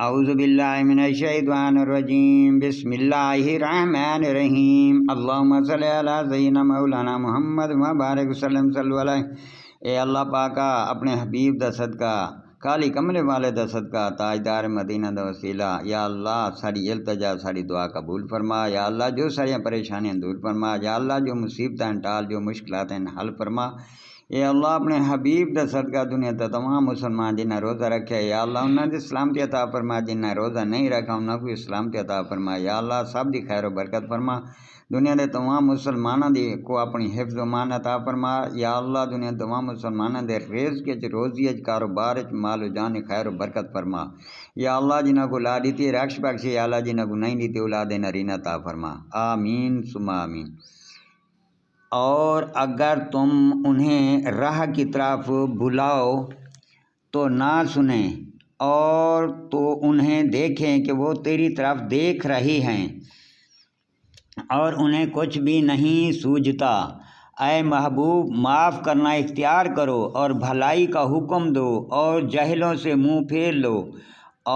اعوذ باللہ من الشیطان الرجیم، بسم اللہ الرحمن الرحیم، اللہم صلی علی سیدنا مولانا محمد مبارک وسلم صلی اللہ علیہ۔ اے اللہ پاکا اپنے حبیب دا صدقہ، کالی کملے والے دا صدقہ، تاجدار مدینہ دا وسیلہ، یا اللہ ساری التجا ساری دعا قبول فرما، یا اللہ جو ساری پریشانیاں دور فرما، یا اللہ جو مصیبتیں ٹال، جو مشکلات ہیں حل فرما۔ اے اللہ اپنے حبیب دا صدقہ دنیا دا تمام مسلمان جنہیں روزہ رکھے، یا اللہ انہوں نے سلامتی عطا فرما، جنہیں روزہ نہیں رکھا انہوں کو سلامتی عطا فرما، یا اللہ سب دی خیر و برکت فرما، دنیا دے تمام مسلمانوں دی کو اپنی حفظ و مان عطا فرما، یا اللہ دنیا تمام مسلمانوں دے رزق وچ روزی وچ کاروبار وچ مال و جان خیر و برکت فرما، یا اللہ جنہاں کو اولاد دیتی رکش بخشی، یا اللہ جنہاں کو نہیں دیتی اولاد نرینہ عطا فرما، آمین ثم آمین۔ اور اگر تم انہیں راہ کی طرف بلاؤ تو نہ سنیں، اور تو انہیں دیکھیں کہ وہ تیری طرف دیکھ رہی ہیں اور انہیں کچھ بھی نہیں سوجھتا۔ اے محبوب معاف کرنا اختیار کرو اور بھلائی کا حکم دو اور جاہلوں سے منہ پھیر لو۔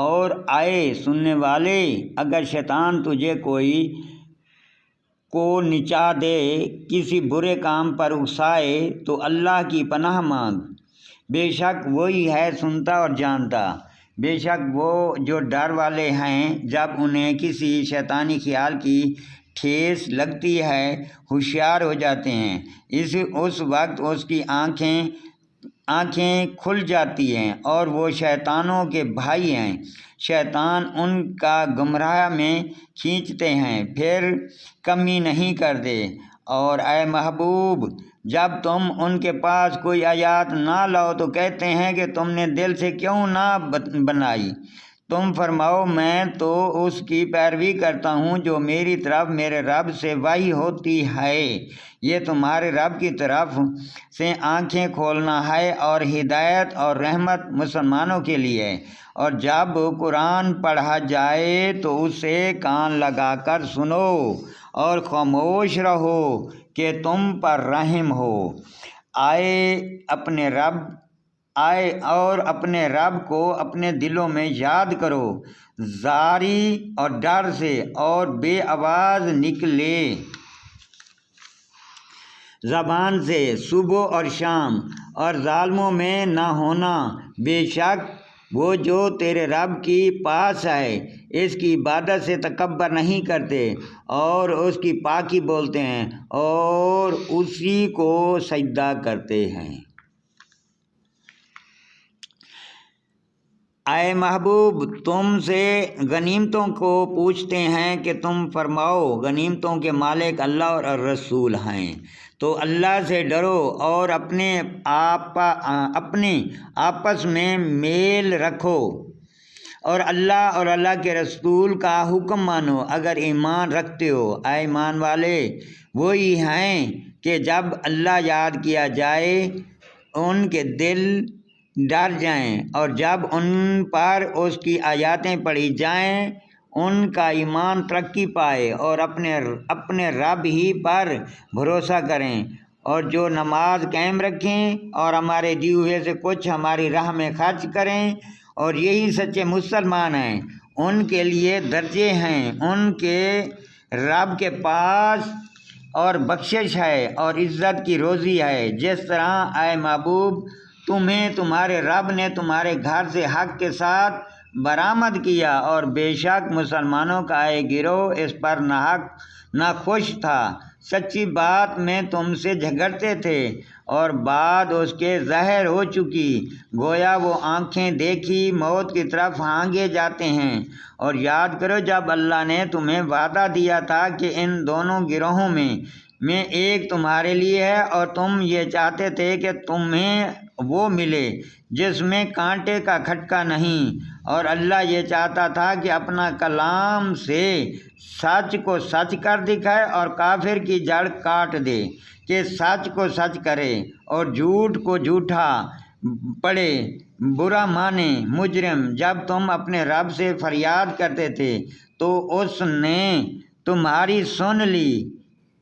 اور اے سننے والے، اگر شیطان تجھے کو نچا دے، کسی برے کام پر اکسائے تو اللہ کی پناہ مانگ، بے شک وہی ہے سنتا اور جانتا۔ بے شک وہ جو ڈر والے ہیں جب انہیں کسی شیطانی خیال کی ٹھیس لگتی ہے ہوشیار ہو جاتے ہیں، اس وقت اس کی آنکھیں کھل جاتی ہیں اور وہ شیطانوں کے بھائی ہیں، شیطان ان کا گمراہ میں کھینچتے ہیں، پھر کمی نہیں کرتے۔ اور اے محبوب جب تم ان کے پاس کوئی آیات نہ لاؤ تو کہتے ہیں کہ تم نے دل سے کیوں نہ بنائی؟ تم فرماؤ میں تو اس کی پیروی کرتا ہوں جو میری طرف میرے رب سے وحی ہوتی ہے، یہ تمہارے رب کی طرف سے آنکھیں کھولنا ہے اور ہدایت اور رحمت مسلمانوں کے لیے۔ اور جب قرآن پڑھا جائے تو اسے کان لگا کر سنو اور خاموش رہو کہ تم پر رحم ہو۔ اور اپنے رب کو اپنے دلوں میں یاد کرو، زاری اور ڈر سے، اور بے آواز نکلے زبان سے صبح اور شام، اور ظالموں میں نہ ہونا۔ بے شک وہ جو تیرے رب کی پاس ہے اس کی عبادت سے تکبر نہیں کرتے اور اس کی پاکی بولتے ہیں اور اسی کو سجدہ کرتے ہیں۔ اے محبوب تم سے غنیمتوں کو پوچھتے ہیں کہ تم فرماؤ غنیمتوں کے مالک اللہ اور رسول ہیں، تو اللہ سے ڈرو اور اپنے آپس میں میل رکھو اور اللہ اور اللہ کے رسول کا حکم مانو اگر ایمان رکھتے ہو۔ اے ایمان والے وہی ہیں کہ جب اللہ یاد کیا جائے ان کے دل ڈر جائیں، اور جب ان پر اس کی آیاتیں پڑھی جائیں ان کا ایمان ترقی پائے اور اپنے رب ہی پر بھروسہ کریں، اور جو نماز قائم رکھیں اور ہمارے دیے ہوئے سے کچھ ہماری راہ میں خرچ کریں، اور یہی سچے مسلمان ہیں۔ ان کے لیے درجے ہیں ان کے رب کے پاس اور بخشش ہے اور عزت کی روزی ہے، جس طرح اے محبوب تمہیں تمہارے رب نے تمہارے گھر سے حق کے ساتھ برآمد کیا، اور بے شک مسلمانوں کا ایک گروہ اس پر ناخوش تھا، سچی بات میں تم سے جھگڑتے تھے اور بعد اس کے ظاہر ہو چکی، گویا وہ آنکھیں دیکھی موت کی طرف ہانگے جاتے ہیں۔ اور یاد کرو جب اللہ نے تمہیں وعدہ دیا تھا کہ ان دونوں گروہوں میں ایک تمہارے لیے ہے، اور تم یہ چاہتے تھے کہ تمہیں وہ ملے جس میں کانٹے کا کھٹکا نہیں، اور اللہ یہ چاہتا تھا کہ اپنا کلام سے سچ کو سچ کر دکھائے اور کافر کی جڑ کاٹ دے، کہ سچ کو سچ کرے اور جھوٹ کو جھوٹا پڑے، برا مانے مجرم۔ جب تم اپنے رب سے فریاد کرتے تھے تو اس نے تمہاری سن لی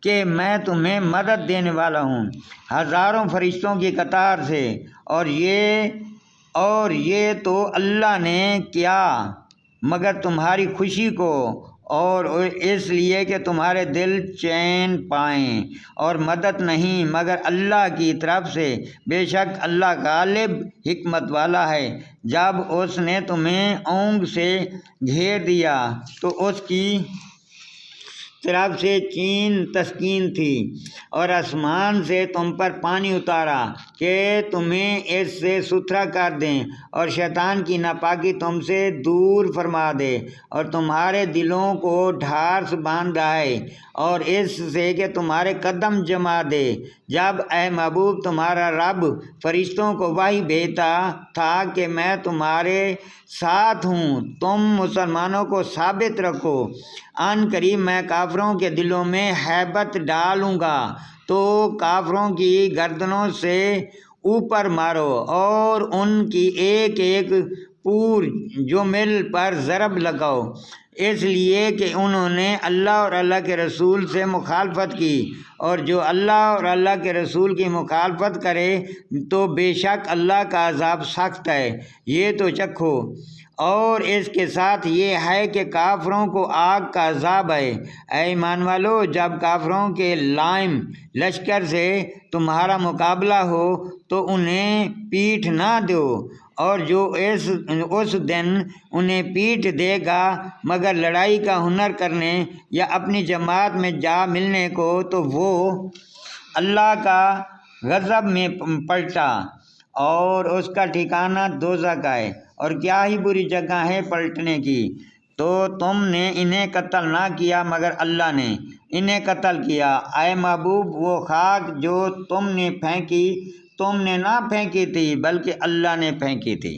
کہ میں تمہیں مدد دینے والا ہوں ہزاروں فرشتوں کی قطار سے، اور یہ تو اللہ نے کیا مگر تمہاری خوشی کو، اور اس لیے کہ تمہارے دل چین پائیں، اور مدد نہیں مگر اللہ کی طرف سے، بے شک اللہ غالب حکمت والا ہے۔ جب اس نے تمہیں اونگ سے گھیر دیا تو اس کی طرف سے چین تسکین تھی، اور آسمان سے تم پر پانی اتارا کہ تمہیں اس سے ستھرا کر دیں، اور شیطان کی ناپاکی تم سے دور فرما دے، اور تمہارے دلوں کو ڈھارس باندھائے، اور اس سے کہ تمہارے قدم جما دے۔ جب اے محبوب تمہارا رب فرشتوں کو وحی بھیجتا تھا کہ میں تمہارے ساتھ ہوں، تم مسلمانوں کو ثابت رکھو، ان قریب میں کافروں کے دلوں میں ہیبت ڈالوں گا، تو کافروں کی گردنوں سے اوپر مارو، اور ان کی ایک ایک پور جمل پر ضرب لگاؤ، اس لیے کہ انہوں نے اللہ اور اللہ کے رسول سے مخالفت کی، اور جو اللہ اور اللہ کے رسول کی مخالفت کرے تو بے شک اللہ کا عذاب سخت ہے۔ یہ تو چکھو، اور اس کے ساتھ یہ ہے کہ کافروں کو آگ کا عذاب ہے۔ اے ایمان والو، جب کافروں کے لائم لشکر سے تمہارا مقابلہ ہو تو انہیں پیٹھ نہ دو، اور جو اس دن انہیں پیٹھ دے گا مگر لڑائی کا ہنر کرنے یا اپنی جماعت میں جا ملنے کو، تو وہ اللہ کا غضب میں پلٹا، اور اس کا ٹھکانہ دوزخ ہے، اور کیا ہی بری جگہ ہے پلٹنے کی۔ تو تم نے انہیں قتل نہ کیا مگر اللہ نے انہیں قتل کیا۔ اے محبوب، وہ خاک جو تم نے پھینکی، تم نے نہ پھینکی تھی بلکہ اللہ نے پھینکی تھی۔